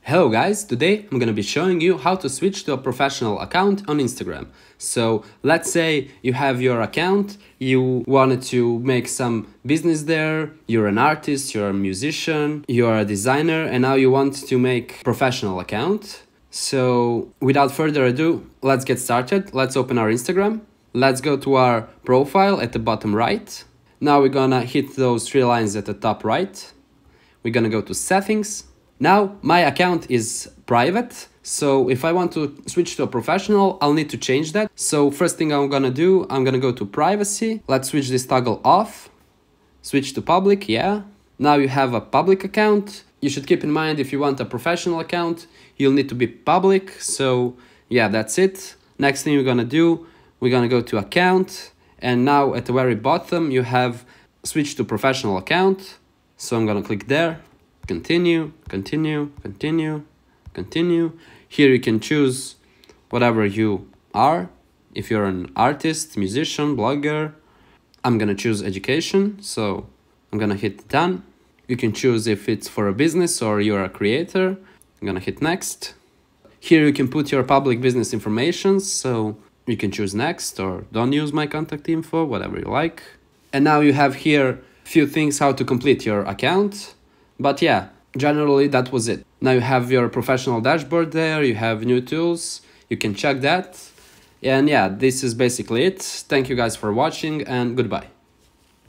Hello guys, today I'm gonna be showing you how to switch to a professional account on Instagram. So let's say you have your account, you wanted to make some business there, you're an artist, you're a musician, you're a designer, and now you want to make a professional account. So without further ado, let's get started. Let's open our Instagram. Let's go to our profile at the bottom right. Now we're gonna hit those three lines at the top right. We're gonna go to settings. Now my account is private, so if I want to switch to a professional, I'll need to change that. So first thing I'm gonna do, I'm gonna go to privacy. Let's switch this toggle off. Switch to public, yeah. Now you have a public account. You should keep in mind if you want a professional account, you'll need to be public. So yeah, that's it. Next thing we're gonna do, we're gonna go to account. And now at the very bottom, you have switch to professional account. So I'm gonna click there. Continue, continue, continue, continue. Here you can choose whatever you are. If you're an artist, musician, blogger, I'm gonna choose education. So I'm gonna hit done. You can choose if it's for a business or you're a creator. I'm gonna hit next. Here you can put your public business information. So you can choose next or don't use my contact info, whatever you like. And now you have here a few things how to complete your account. But yeah, generally that was it. Now you have your professional dashboard there, you have new tools, you can check that. And yeah, this is basically it. Thank you guys for watching and goodbye.